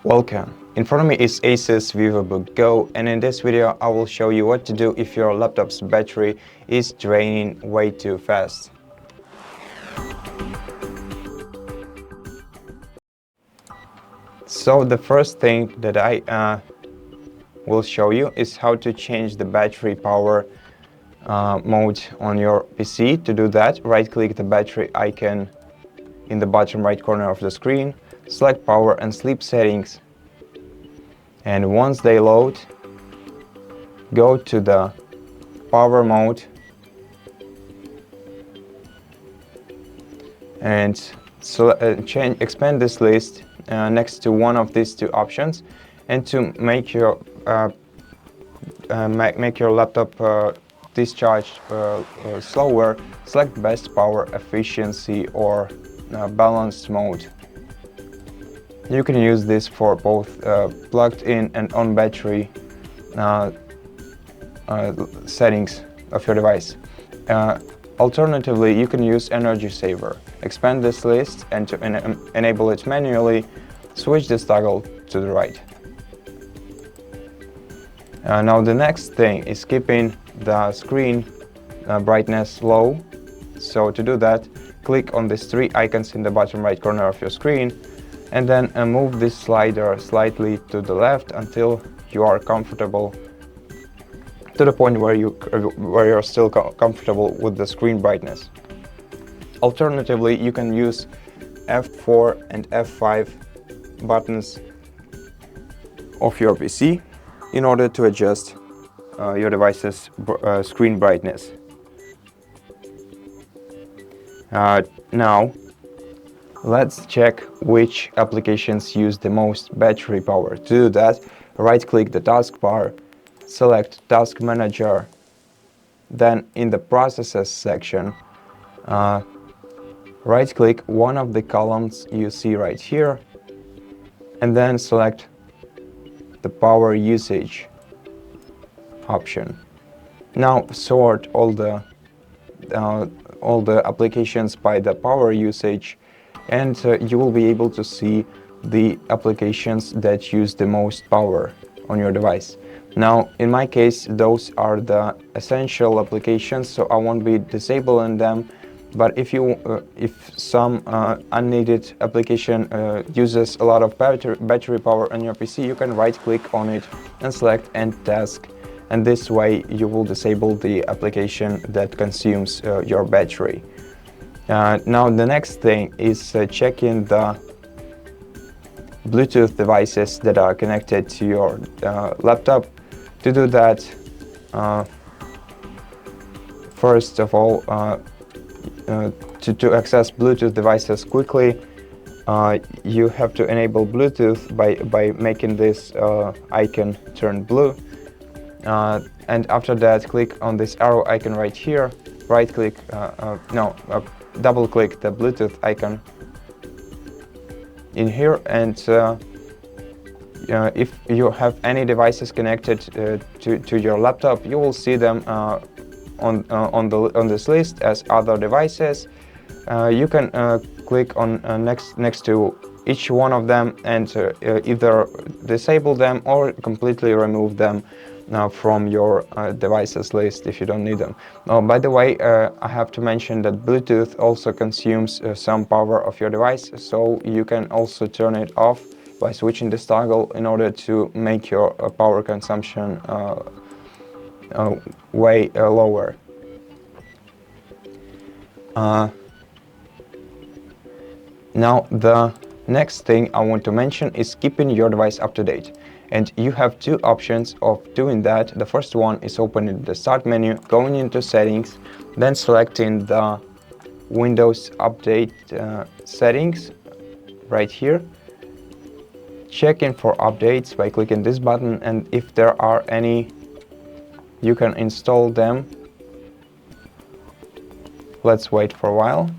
Welcome. In front of me is ASUS VivoBook Go, and in this video I will show you what to do if your laptop's battery is draining way too fast. So the first thing that I will show you is how to change the battery power mode on your PC. To do that, right-click the battery icon in the bottom right corner of the screen, select Power and Sleep Settings, and once they load, go to the power mode and expand this list next to one of these two options. And to make your laptop discharge slower, select Best Power Efficiency or Balanced Mode. You can use this for both plugged in and on battery settings of your device. Alternatively, you can use Energy Saver. Expand this list, and to enable it manually, switch this toggle to the right. Now the next thing is keeping the screen brightness low. So to do that, click on these three icons in the bottom right corner of your screen, and then move this slider slightly to the left until you are comfortable, to the point where you're still comfortable with the screen brightness. Alternatively, you can use F4 and F5 buttons of your PC in order to adjust your device's screen brightness. Now, let's check which applications use the most battery power. To do that, right-click the taskbar, select Task Manager, then in the Processes section, right-click one of the columns you see right here, and then select the Power Usage option. Now sort all the applications by the power usage, and you will be able to see the applications that use the most power on your device. Now, in my case, those are the essential applications, so I won't be disabling them. But if some unneeded application uses a lot of battery power on your PC, you can right-click on it and select End Task, and this way you will disable the application that consumes your battery. Now the next thing is checking the Bluetooth devices that are connected to your laptop. To do that, first of all, to access Bluetooth devices quickly, you have to enable Bluetooth by making this icon turn blue. And after that, click on this arrow icon right here, right-click, double-click the Bluetooth icon in here, and if you have any devices connected to your laptop, you will see them on this list as other devices. You can click on next to each one of them and either disable them or completely remove them from your devices list if you don't need them. By the way, I have to mention that Bluetooth also consumes some power of your device, so you can also turn it off by switching this toggle in order to make your power consumption way lower. Now the next thing I want to mention is keeping your device up to date. And you have two options of doing that. The first one is opening the Start menu, going into Settings, then selecting the Windows Update settings right here. Checking for updates by clicking this button, and if there are any, you can install them. Let's wait for a while.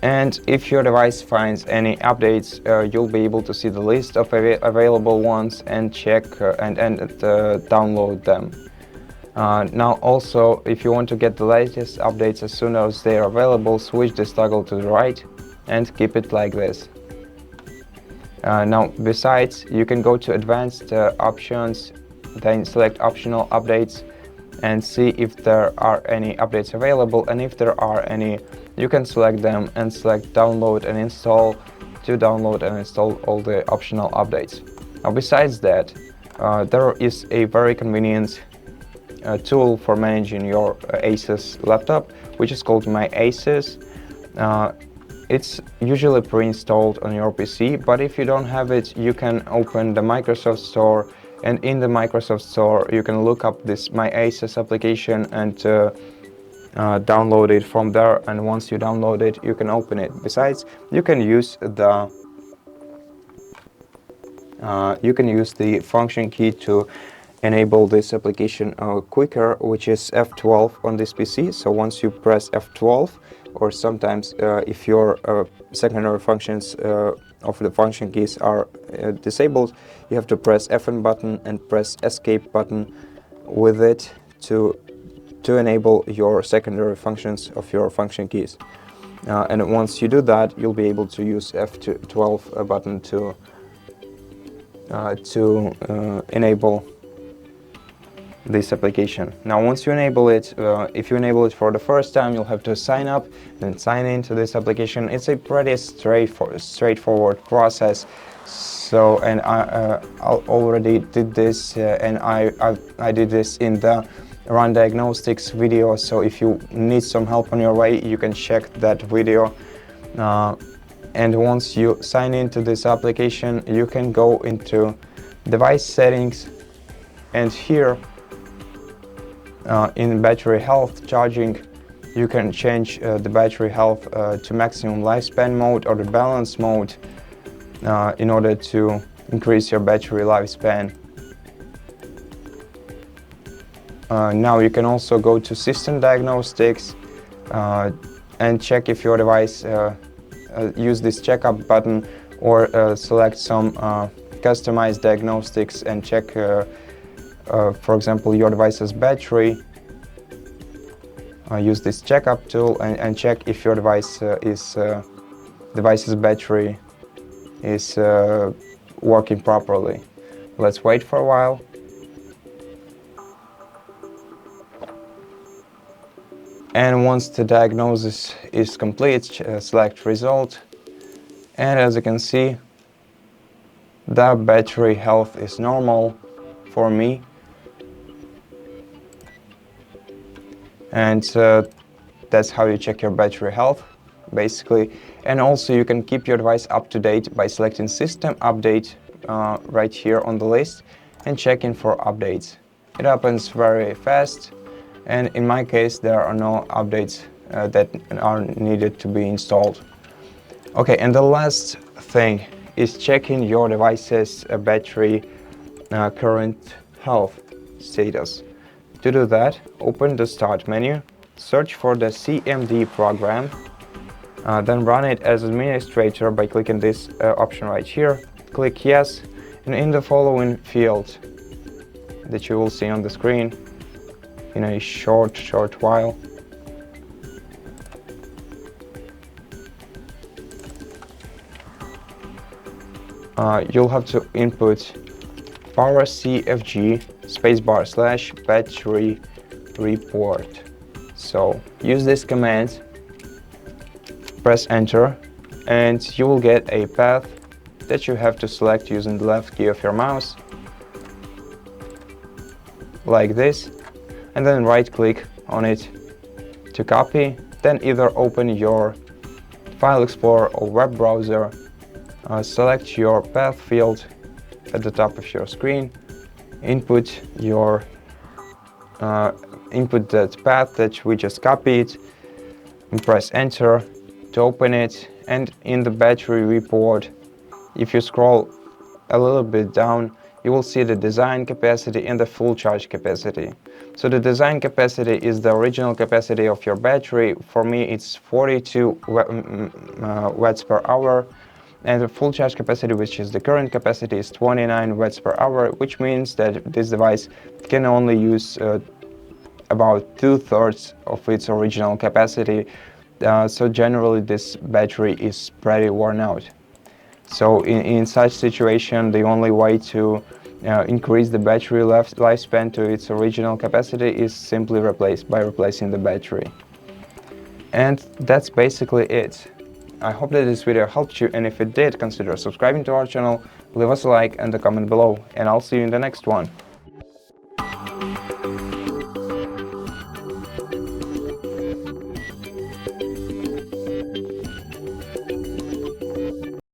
And if your device finds any updates, you'll be able to see the list of available ones and check and download them. Now also, if you want to get the latest updates as soon as they are available, switch this toggle to the right and keep it like this. Now besides, you can go to advanced options, then select optional updates and see if there are any updates available, and if there are any, you can select them and select download and install to download and install all the optional updates. Now besides that, there is a very convenient tool for managing your ASUS laptop, which is called MyASUS. It's usually pre-installed on your PC, but if you don't have it, you can open the Microsoft Store, and in the Microsoft Store you can look up this MyASUS application and download it from there, and once you download it, you can open it. Besides, you can use the function key to enable this application quicker, which is F12 on this PC. So once you press F12, or sometimes if your secondary functions of the function keys are disabled, you have to press Fn button and press escape button with it to enable your secondary functions of your function keys. And once you do that, you'll be able to use F12 button to enable this application. Now once you enable it, if you enable it for the first time, you'll have to sign up and sign into this application. It's a pretty straightforward process. So, and I already did this, and I did this in the Run Diagnostics video. So if you need some help on your way, you can check that video. And once you sign into this application, you can go into device settings, and here in battery health charging, you can change the battery health to maximum lifespan mode or the balance mode in order to increase your battery lifespan. Now you can also go to system diagnostics and check if your device use this checkup button, or select some customized diagnostics and check for example your device's battery. Use this checkup tool and check if your device's battery is working properly. Let's wait for a while. And once the diagnosis is complete, select result, and as you can see, the battery health is normal for me. And that's how you check your battery health, basically. And also you can keep your device up to date by selecting System Update right here on the list and checking for updates. It happens very fast, and in my case there are no updates that are needed to be installed. Okay, and the last thing is checking your device's battery current health status. To do that, open the Start menu, search for the CMD program, then run it as administrator by clicking this option right here. Click Yes, and in the following field that you will see on the screen in a short while, you'll have to input power CFG / battery report. So use this command, press enter, and you will get a path that you have to select using the left key of your mouse, like this, and then right click on it to copy. Then either open your File Explorer or web browser, select your path field at the top of your screen, input that path that we just copied, and press enter to open it. And in the battery report, if you scroll a little bit down, you will see the design capacity and the full charge capacity. So the design capacity is the original capacity of your battery. For me it's 42 watts per hour, and the full charge capacity, which is the current capacity, is 29 watts per hour, which means that this device can only use about 2/3 of its original capacity. So generally this battery is pretty worn out. So in such situation, the only way to increase the battery lifespan to its original capacity is simply replacing the battery. And that's basically it. I hope that this video helped you, and if it did, consider subscribing to our channel, leave us a like and a comment below, and I'll see you in the next one.